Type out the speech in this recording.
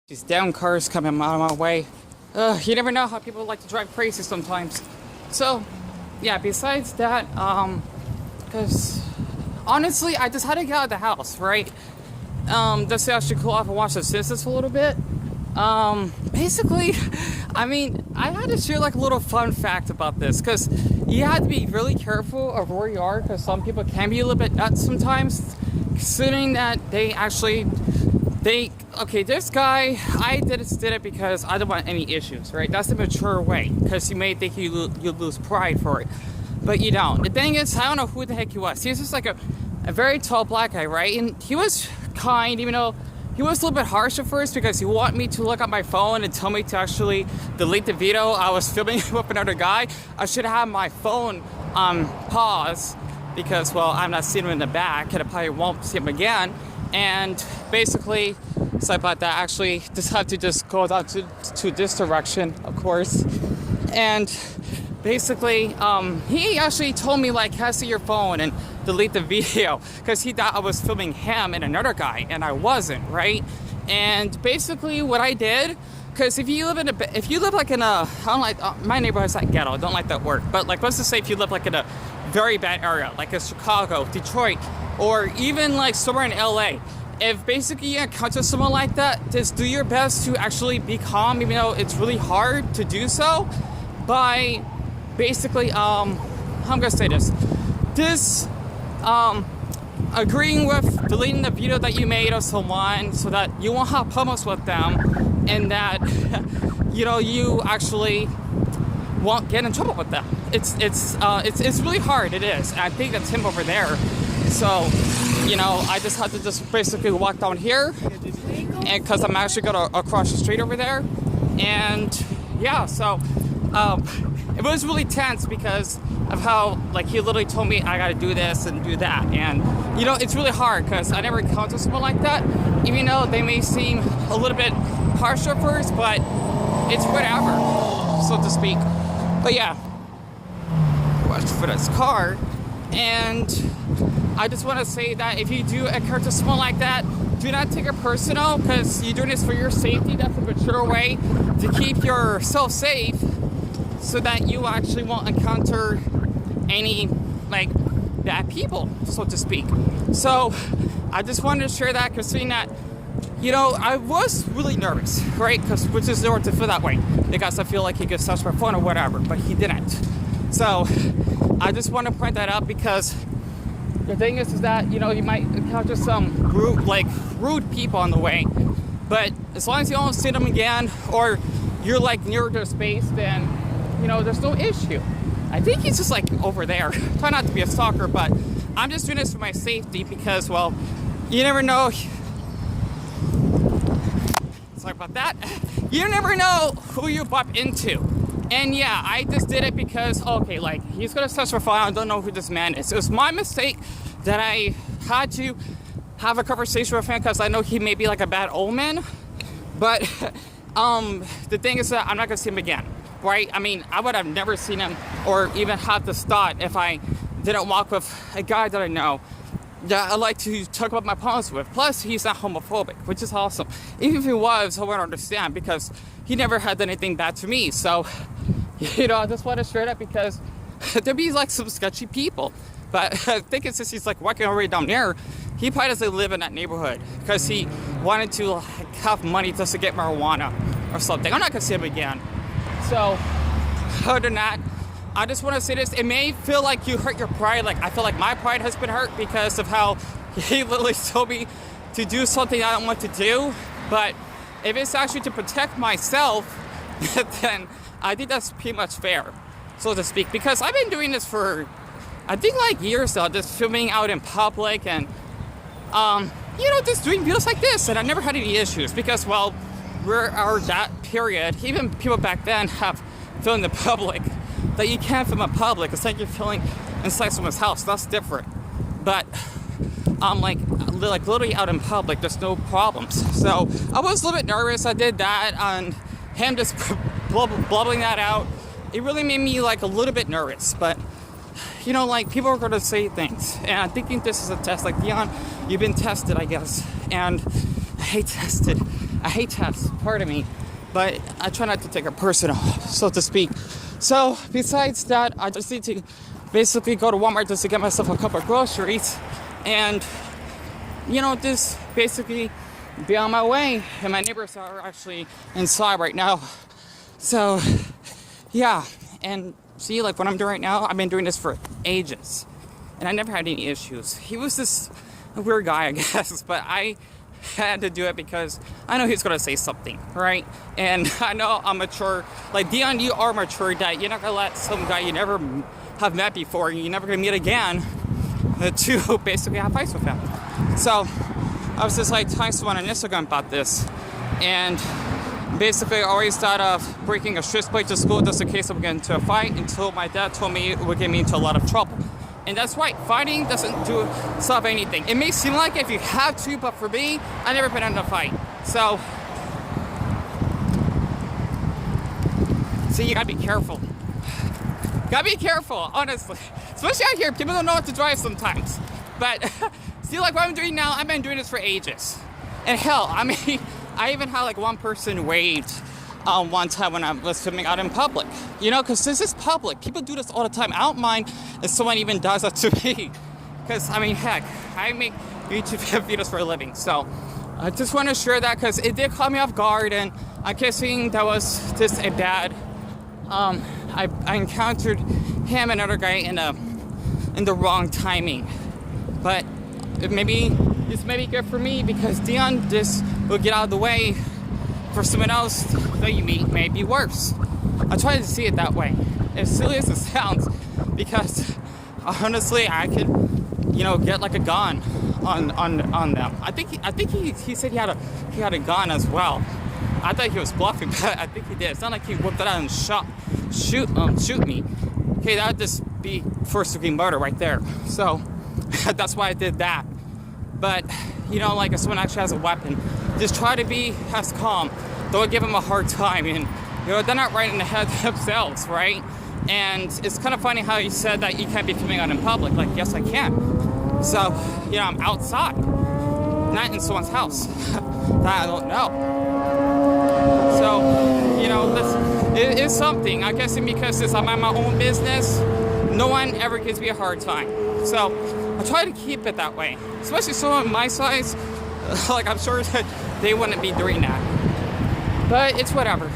These damn cars coming out of my way. You never know how people like to drive crazy sometimes. So, yeah, besides that, because honestly, I just had to get out of the house, right? Just to actually cool off and watch The Simpsons for a little bit. Basically, I mean, I had to share like a little fun fact about this, because you have to be really careful of where you are, because some people can be a little bit nuts sometimes, considering that okay, this guy, I did it because I don't want any issues, right? That's the mature way, because you may think you lose pride for it, but you don't. The thing is, I don't know who the heck he was. He was just like a very tall black guy, right? And he was kind, even though he was a little bit harsh at first, because he wanted me to look at my phone and tell me to actually delete the video I was filming with another guy. I should have my phone on pause, because, well, I'm not seeing him in the back, and I probably won't see him again. And basically, so about that, actually just have to just go down to this direction, of course. And basically, he actually told me, like, can I see your phone and delete the video, because he thought I was filming him and another guy, and I wasn't, right? And basically what I did, because if you live like in a, I don't like, my neighborhood's like ghetto, I don't like that word, but like, let's just say if you live like in a very bad area, like in Chicago, Detroit, or even like somewhere in LA, if basically you encounter someone like that, just do your best to actually be calm, even though it's really hard to do so, by basically, I'm gonna say this, agreeing with deleting the video that you made of someone, so that you won't have problems with them, and that, you know, you actually won't get in trouble with them. It's really hard, it is. And I think that's him over there. So, you know, I just had to just basically walk down here, and because I'm actually gonna across the street over there. And yeah, so it was really tense because of how, like, he literally told me I gotta do this and do that. And you know, it's really hard because I never encountered someone like that, even though they may seem a little bit harsh at first, but it's whatever, so to speak. But yeah, watch for this car. And I just want to say that if you do encounter someone like that, do not take it personal, because you're doing this for your safety. That's a mature way to keep yourself safe, so that you actually won't encounter any, like, bad people, so to speak. So I just wanted to share that, considering that, you know, I was really nervous, right? Which is normal to feel that way, because I feel like he could touch my phone or whatever, but he didn't. So I just want to point that out, because the thing is that, you know, you might encounter some rude people on the way, but as long as you don't see them again, or you're like near their space, then, you know, there's no issue. I think he's just like over there. Try not to be a stalker, but I'm just doing this for my safety, because, well, you never know. Sorry about that. You never know who you bump into. And yeah, I just did it because, okay, like, he's gonna search for file. I don't know who this man is. It was my mistake that I had to have a conversation with him, because I know he may be like a bad omen. But the thing is that I'm not gonna see him again, right? I mean, I would have never seen him or even had this thought if I didn't walk with a guy that I know that I like to talk about my problems with. Plus, he's not homophobic, which is awesome. Even if he was, I wouldn't understand, because he never had anything bad to me. So, you know, I just want to share that, because there'd be like some sketchy people. But I think it's just he's like walking over down there. He probably doesn't live in that neighborhood, because he wanted to like have money just to get marijuana or something. I'm not gonna see him again. So, other than that, I just want to say this. It may feel like you hurt your pride. Like, I feel like my pride has been hurt because of how he literally told me to do something I don't want to do. But if it's actually to protect myself, then I think that's pretty much fair, so to speak. Because I've been doing this for, I think, like years now, just filming out in public and, you know, just doing videos like this. And I never had any issues because, well, that period, even people back then have filmed in public, that you can't film in public. It's like you're filming inside someone's house. That's different. But I'm like literally out in public, there's no problems. So I was a little bit nervous. I did that, and him just blubbering that out, it really made me like a little bit nervous. But, you know, like, people are gonna say things, and I'm thinking this is a test. Like, Dion, you've been tested, I guess. And I hate tested. I hate tests, pardon me, but I try not to take it personal, so to speak. So besides that, I just need to basically go to Walmart just to get myself a couple of groceries and, just basically be on my way. And my neighbors are actually inside right now. So, yeah. And see, like what I'm doing right now, I've been doing this for ages. And I never had any issues. He was this weird guy, I guess, but I had to do it because I know he's going to say something, right? And I know I'm mature. Like, Dion, you are mature that you're not going to let some guy you never have met before, you're never going to meet again, to basically have fights with him. So I was just like telling someone on Instagram about this, and basically I always thought of breaking a switchblade to school just in case I would get into a fight, until my dad told me it would get me into a lot of trouble. And that's right, fighting doesn't solve anything. It may seem like if you have to, but for me, I've never been in a fight. So, see, you gotta be careful. Gotta be careful, honestly. Especially out here, people don't know how to drive sometimes. But, see, like what I'm doing now, I've been doing this for ages. And hell, I mean, I even had like one person waved one time when I was filming out in public. Because this is public. People do this all the time. I don't mind if someone even does that to me. Because, I mean, heck, I make YouTube videos for a living. So, I just want to share that because it did caught me off guard. And I'm guessing that was just a bad... I encountered him and another guy in the wrong timing. But this may be good for me because Dion just will get out of the way for someone else that you meet may be worse. I try to see it that way, as silly as it sounds, because honestly, I could, get like a gun on them. I think he said he had a gun as well. I thought he was bluffing, but I think he did. It's not like he whipped it out and shoot me. Okay, that would just be first-degree murder right there. So that's why I did that. But like if someone actually has a weapon, just try to be as calm. Don't give them a hard time. And they're not right in the head themselves, right? And it's kind of funny how you said that you can't be filming out in public. Like, yes, I can. So, I'm outside, not in someone's house that I don't know. So, it is something. I guess because I'm at my own business, no one ever gives me a hard time. So I try to keep it that way. Especially someone my size, like I'm sure that they wouldn't be doing that. But it's whatever.